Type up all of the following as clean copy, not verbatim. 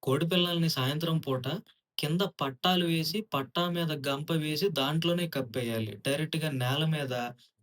కోడి పిల్లల్ని సాయంత్రం పూట కింద పట్టాలు వేసి, పట్టా మీద గంప వేసి దాంట్లోనే కప్పేయాలి. డైరెక్ట్‌గా నేల మీద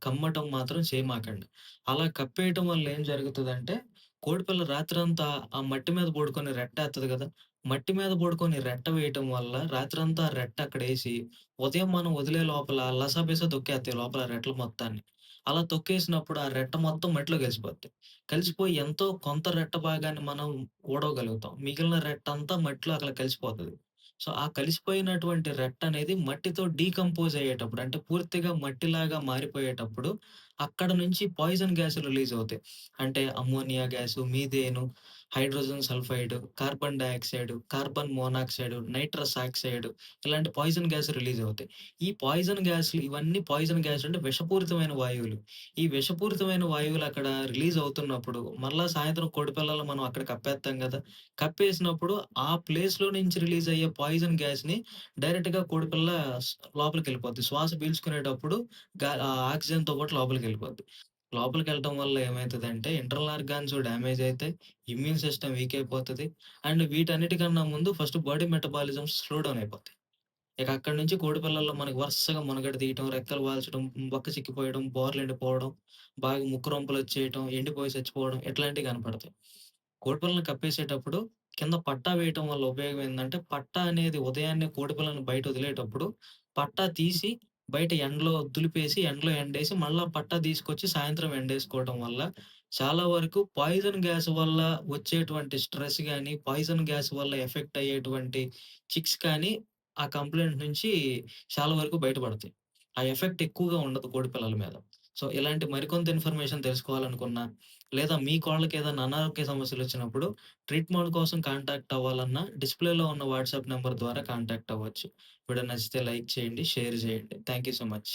కమ్మటం మాత్రం చేయమాకండి. అలా కప్పేయటం వల్ల ఏం జరుగుతదంటే, కోడిపిల్ల రాత్రంతా ఆ మట్టి మీద పడుకొని రెట్టేత్తది గదా! మట్టి మీద పడుకొని రెట్ట వేయటం వల్ల రాత్రంతా ఆ రెట్ట అక్కడేసి, ఉదయం మనం వదిలే లోపల లసబిస తొక్కేత్తాయి లోపల ఆ రెట్టలు మొత్తాన్ని. అలా తొక్కేసినప్పుడు ఆ రెట్ట మొత్తం మట్టిలో కలిసిపోద్ది. కలిసిపోయి ఎంతో కొంత రెట్ట భాగాన్ని మనం ఊడవగలుగుతాం. మిగిలిన రెట్టంతా మట్టిలో అక్కడ కలిసిపోతది. సో, ఆ కలిసిపోయినటువంటి రెట్టనేది మట్టితో డీకంపోజ్ అయ్యేటప్పుడు అంటే పూర్తిగా మట్టిలాగా మారిపోయేటప్పుడు అక్కడ నుంచి పాయిజన్ గ్యాసులు రిలీజ్ అవుతాయి. అంటే ammonia gas, మీథేను, hydrogen sulphide, carbon dioxide, carbon monoxide, nitrous oxide ఇలాంటి పాయిజన్ గ్యాస్ రిలీజ్ అవుతాయి. ఈ పాయిజన్ గ్యాస్‌లు ఇవన్నీ పాయిజన్ గ్యాస్ అంటే విషపూరితమైన వాయువులు. ఈ విషపూరితమైన వాయువులు అక్కడ రిలీజ్ అవుతున్నప్పుడు, మరలా సాయంత్రం కోడిపిల్లలు మనం అక్కడ కప్పేత్తాం గదా! కప్పేసినప్పుడు ఆ ప్లేస్‌లో నుంచి రిలీజ్ అయ్యే పాయిజన్ గ్యాస్‌ని డైరెక్ట్‌గా కోడిపిల్ల స్ లోపలికెళ్ళిపోద్ది. శ్వాస పీల్చుకునేటప్పుడు ఆక్సిజన్‌తో పాటు లోపలికెళ్ళిపోద్ది. లోపలికెళ్ళటం వల్ల ఏమైతదంటే ఇంటర్నల్ ఆర్గాన్స్ డ్యామేజ్ అయితాయి. ఇమ్యూన్ సిస్టమ్ వీక్ అయిపోతది. అండ్ వీటన్నిటికన్నా ముందు first body metabolisms slow down అయిపోతాయి. ఇక అక్కడి నుంచి కోడిపిల్లల్లో మనకు వరుసగా మునగడ తీయటం, రెక్కలు వాల్చడం, బక్క చిక్కిపోవడం, బోర్లెండిపోవడం, బాగా ముక్కు రొంపులొచ్చేయటం, ఎండిపోయి సచ్చిపోవడం ఇట్లాంటియి కనపడతాయి. కోడిపిల్లని కప్పేసేటప్పుడు కింద పట్టా వేయటం వల్ల ఉపయోగం ఏందంటే, పట్టా అనేది ఉదయాన్నే కోడిపిల్లని బయటొదిలేటప్పుడు పట్టా తీసి బయట ఎండలో దులిపేసి, ఎండలో ఎండేసి మళ్ళా పట్టా తీసుకొచ్చి సాయంత్రం ఎండేసుకోవటం వల్ల చాలా వరకు పాయిజన్ గ్యాస్ వల్ల వచ్చేటువంటి స్ట్రెస్ గాని, పాయిజన్ గ్యాస్ వల్ల ఎఫెక్ట్ అయ్యేటువంటి చిక్స్ కానీ ఆ కంప్లెయింట్ నుంచి చాలా వరకు బయటపడతాయి. ఆ ఎఫెక్ట్ ఎక్కువగా ఉండదు కోడిపిల్లల మీద. సో, ఇలాంటి మరికొంత ఇన్ఫర్మేషన్ తెలుసుకోవాలనుకున్నా, లేదా మీ కోళ్ళకేదైనా అనారోగ్య సమస్యలొచ్చినప్పుడు ట్రీట్‌మెంట్ కోసం కాంటాక్ట్ అవ్వాలన్నా డిస్‌ప్లేలో ఉన్న వాట్సాప్ నంబర్ ద్వారా కాంటాక్ట్ అవ్వచ్చు. వీడియో నచ్చితే లైక్ చేయండి, షేర్ చేయండి. Thank you so much.